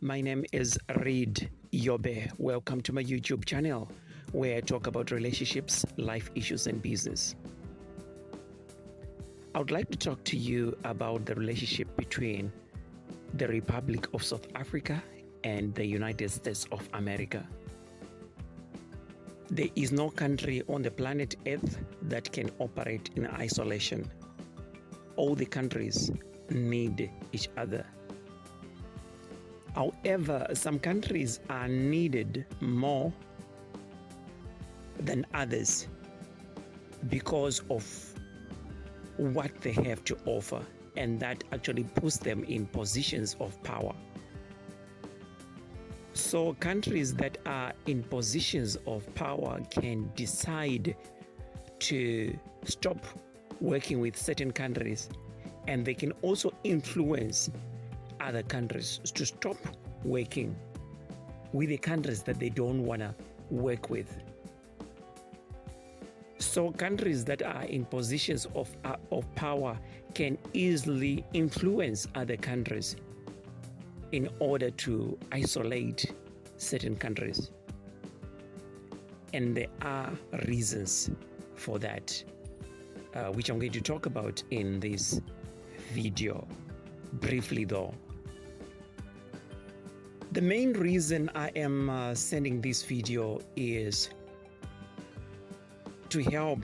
My name is Reed Yobe. Welcome to my YouTube channel where I talk about relationships, life issues, and business. I would like to talk to you about the relationship between the Republic of South Africa and the United States of America. There is no country on the planet Earth that can operate in isolation. All the countries need each other. However, some countries are needed more than others because of what they have to offer, and that actually puts them in positions of power. So countries that are in positions of power can decide to stop working with certain countries, and they can also influence other countries to stop working with the countries that they don't want to work with. So countries that are in positions of power can easily influence other countries in order to isolate certain countries. And there are reasons for that, which I'm going to talk about in this video, briefly though. The main reason I am sending this video is to help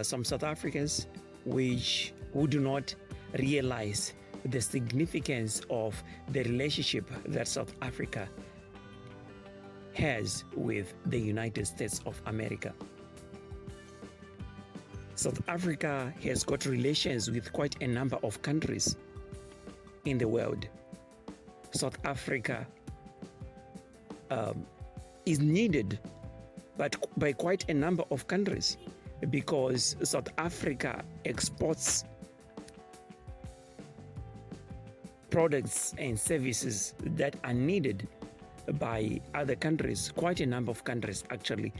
some South Africans who do not realize the significance of the relationship that South Africa has with the United States of America. South Africa has got relations with quite a number of countries in the world. South Africa is needed by quite a number of countries because South Africa exports products and services that are needed by other countries, quite a number of countries actually.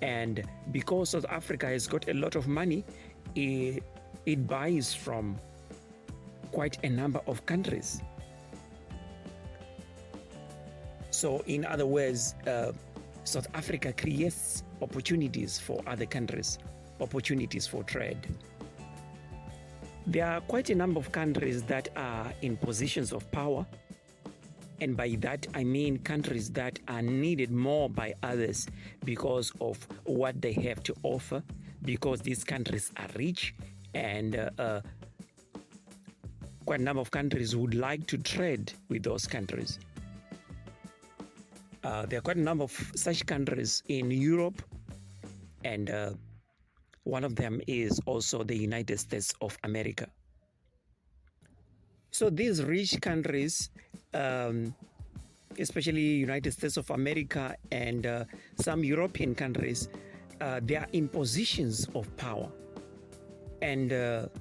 And because South Africa has got a lot of money, it buys from quite a number of countries. So in other words, South Africa creates opportunities for other countries, opportunities for trade. There are quite a number of countries that are in positions of power, and by that I mean countries that are needed more by others because of what they have to offer, because these countries are rich, and quite a number of countries would like to trade with those countries. There are quite a number of such countries in Europe, and one of them is also the United States of America. So these rich countries, especially United States of America and some European countries, they are in positions of power. And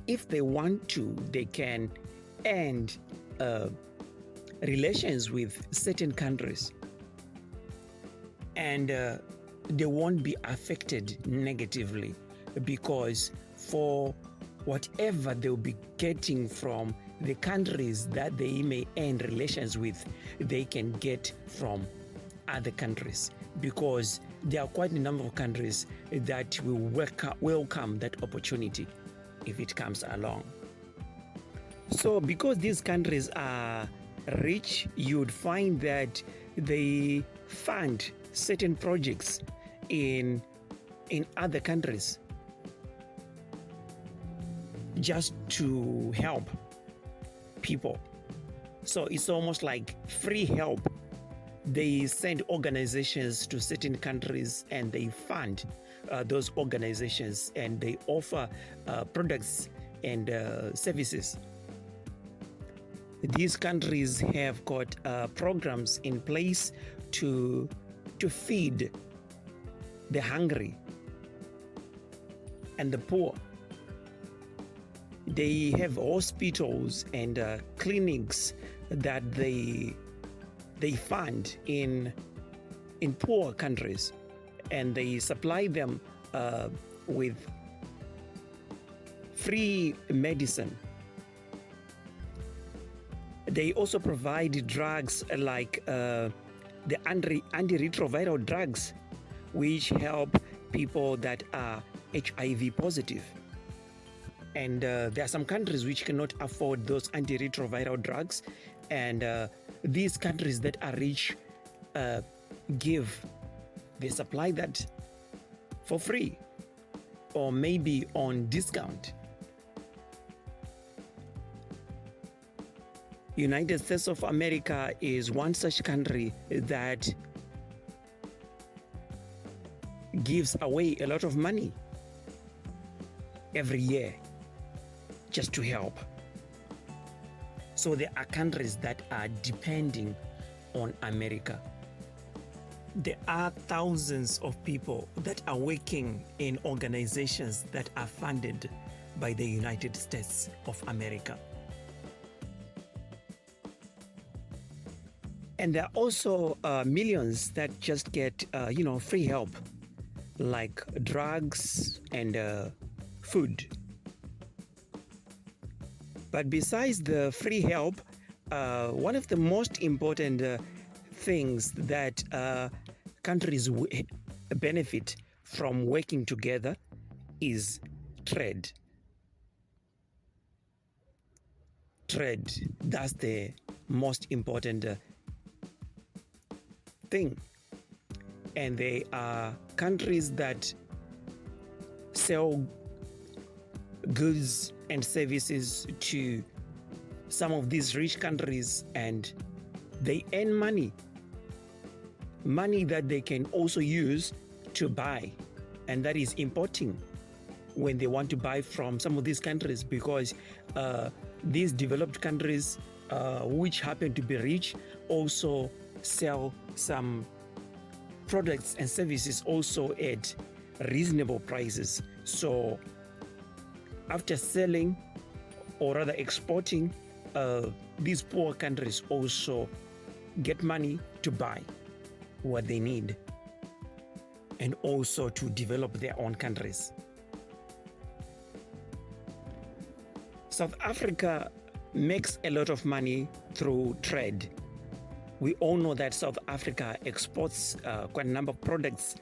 if they want to, they can end relations with certain countries, and they won't be affected negatively, because for whatever they'll be getting from the countries that they may end relations with, they can get from other countries, because there are quite a number of countries that will welcome that opportunity if it comes along. So because these countries are rich, you would find that they fund certain projects in other countries just to help people. So it's almost like free help. They send organizations to certain countries and they fund those organizations, and they offer products and services. These countries have got programs in place to feed the hungry and the poor. They have hospitals and clinics that they fund in poor countries, and they supply them with free medicine. They also provide drugs like the antiretroviral drugs, which help people that are HIV positive. And there are some countries which cannot afford those antiretroviral drugs. And these countries that are rich they supply that for free or maybe on discount. United States of America is one such country that gives away a lot of money every year just to help. So there are countries that are depending on America. There are thousands of people that are working in organizations that are funded by the United States of America. And there are also millions that just get, free help, like drugs and food. But besides the free help, one of the most important things that countries benefit from working together is trade. Trade, that's the most important thing. And they are countries that sell goods and services to some of these rich countries, and they earn money that they can also use to buy, and that is importing when they want to buy from some of these countries, because these developed countries which happen to be rich also sell some products and services also at reasonable prices. So after selling, or rather exporting, these poor countries also get money to buy what they need and also to develop their own countries. South Africa makes a lot of money through trade. We all know that South Africa exports quite a number of products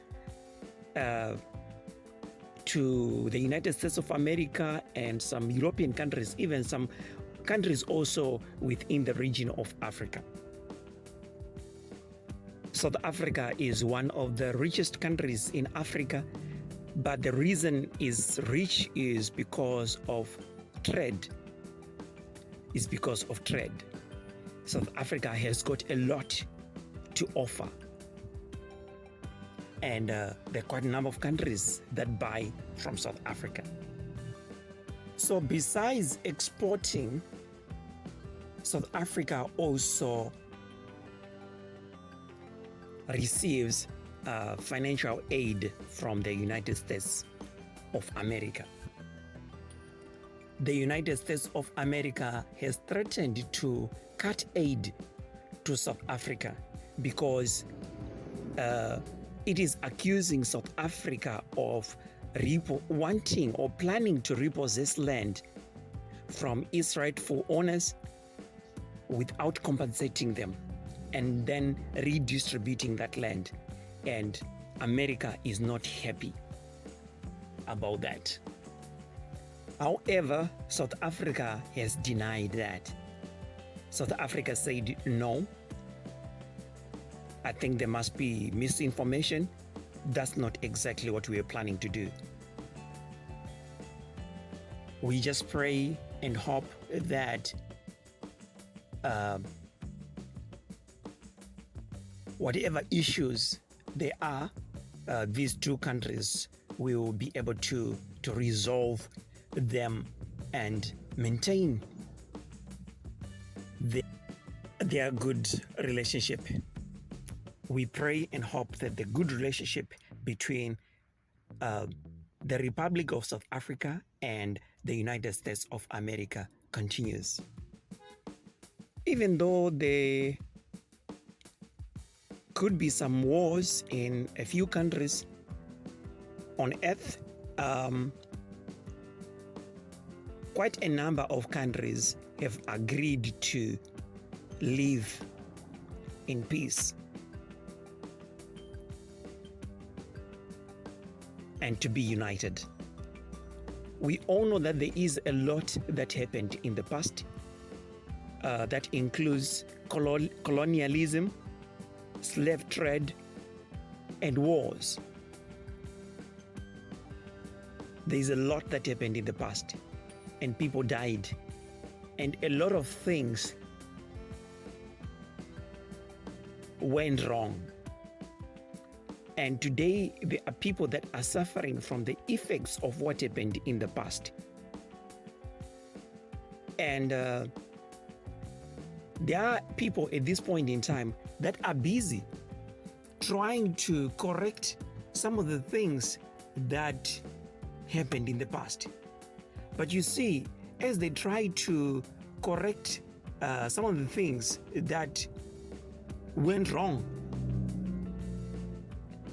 to the United States of America and some European countries, even some countries also within the region of Africa. South Africa is one of the richest countries in Africa, but the reason it's rich is because of trade. It's because of trade. South Africa has got a lot to offer. And there are quite a number of countries that buy from South Africa. So besides exporting, South Africa also receives financial aid from the United States of America. The United States of America has threatened to cut aid to South Africa because it is accusing South Africa of wanting or planning to repossess land from its rightful owners without compensating them and then redistributing that land. And America is not happy about that. However, South Africa has denied that. South Africa said no. I think there must be misinformation. That's not exactly what we are planning to do. We just pray and hope that whatever issues there are, these two countries will be able to resolve them and maintain their good relationship. We pray and hope that the good relationship between the Republic of South Africa and the United States of America continues. Even though there could be some wars in a few countries on earth, quite a number of countries have agreed to live in peace and to be united. We all know that there is a lot that happened in the past. That includes colonialism, slave trade, and wars. There is a lot that happened in the past, and people died, and a lot of things went wrong. And today, there are people that are suffering from the effects of what happened in the past. And there are people at this point in time that are busy trying to correct some of the things that happened in the past. But you see, as they try to correct some of the things that went wrong,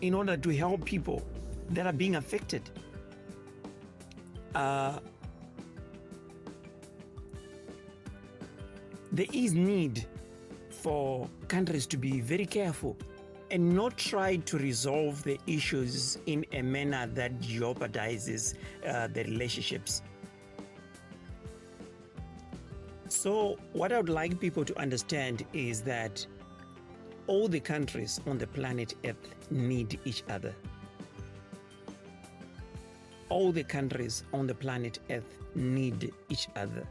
in order to help people that are being affected, there is need for countries to be very careful and not try to resolve the issues in a manner that jeopardizes the relationships. So what I would like people to understand is that all the countries on the planet Earth need each other. All the countries on the planet Earth need each other.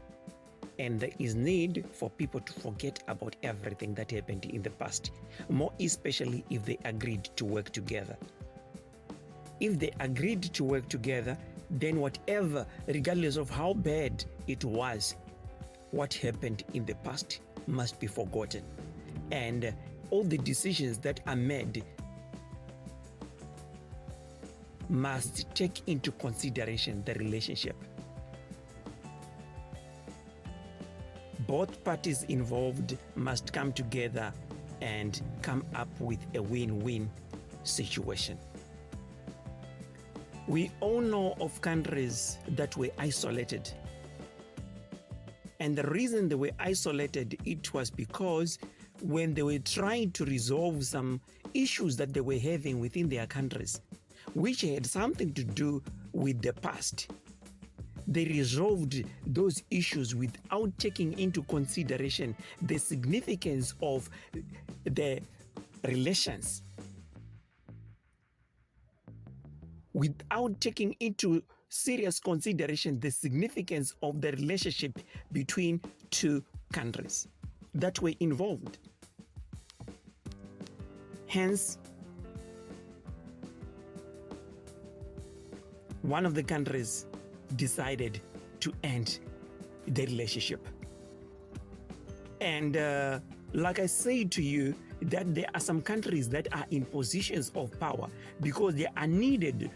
And there is need for people to forget about everything that happened in the past, more especially if they agreed to work together. If they agreed to work together, then whatever, regardless of how bad it was, what happened in the past must be forgotten. And all the decisions that are made must take into consideration the relationship. Both parties involved must come together and come up with a win-win situation. We all know of countries that were isolated. And the reason they were isolated, it was because when they were trying to resolve some issues that they were having within their countries, which had something to do with the past, they resolved those issues without taking into consideration the significance of the relations, without taking into serious consideration the significance of the relationship between two countries that were involved. Hence, one of the countries decided to end the relationship. And like I say to you, that there are some countries that are in positions of power because they are needed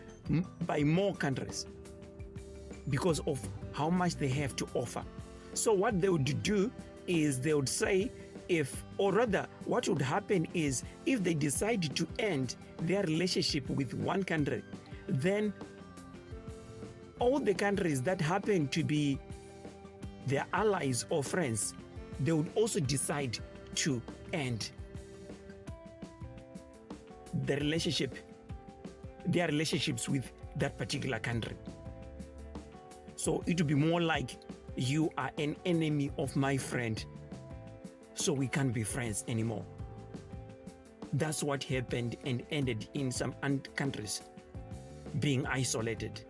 by more countries because of how much they have to offer. So what they would do is they would say, what would happen is if they decide to end their relationship with one country, then all the countries that happen to be their allies or friends, they would also decide to end their relationships with that particular country. So it would be more like, you are an enemy of my friend, so we can't be friends anymore. That's what happened and ended in some countries being isolated.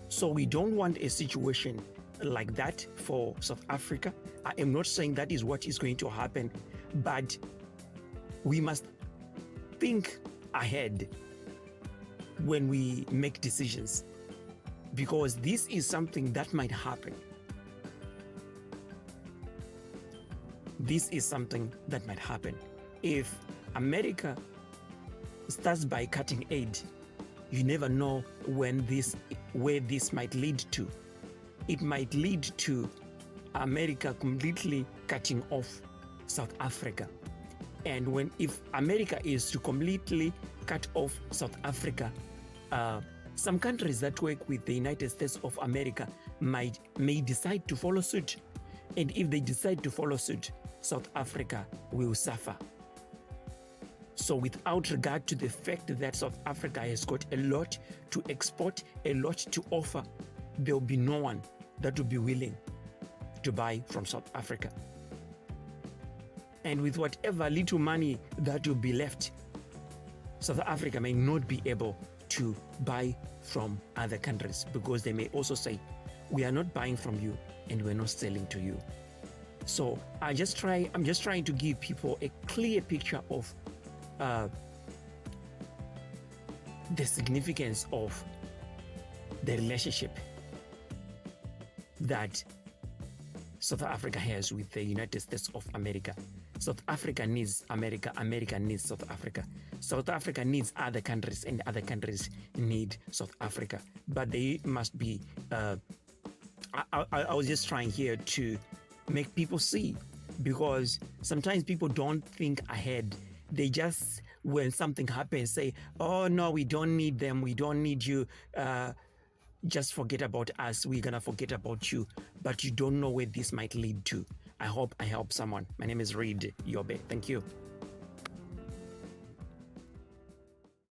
So we don't want a situation like that for South Africa. I am not saying that is what is going to happen, but we must think ahead when we make decisions, because this is something that might happen. This is something that might happen. If America starts by cutting aid, you never know where this might lead to. It might lead to America completely cutting off South Africa. And if America is to completely cut off South Africa, some countries that work with the United States of America may decide to follow suit. And if they decide to follow suit, South Africa will suffer. So without regard to the fact that South Africa has got a lot to export, a lot to offer, there will be no one that will be willing to buy from South Africa. And with whatever little money that will be left, South Africa may not be able to buy from other countries, because they may also say, we are not buying from you and we're not selling to you. So I'm just trying to give people a clear picture of the significance of the relationship that South Africa has with the United States of America. South Africa needs America, America needs South Africa. South Africa needs other countries, and other countries need South Africa. But they must be, I was just trying here to make people see, because sometimes people don't think ahead. They just, when something happens, say, oh no, we don't need them, we don't need you, just forget about us, we're gonna forget about you. But you don't know where this might lead to. I hope I help someone. My name is Reed Yobe. Thank you.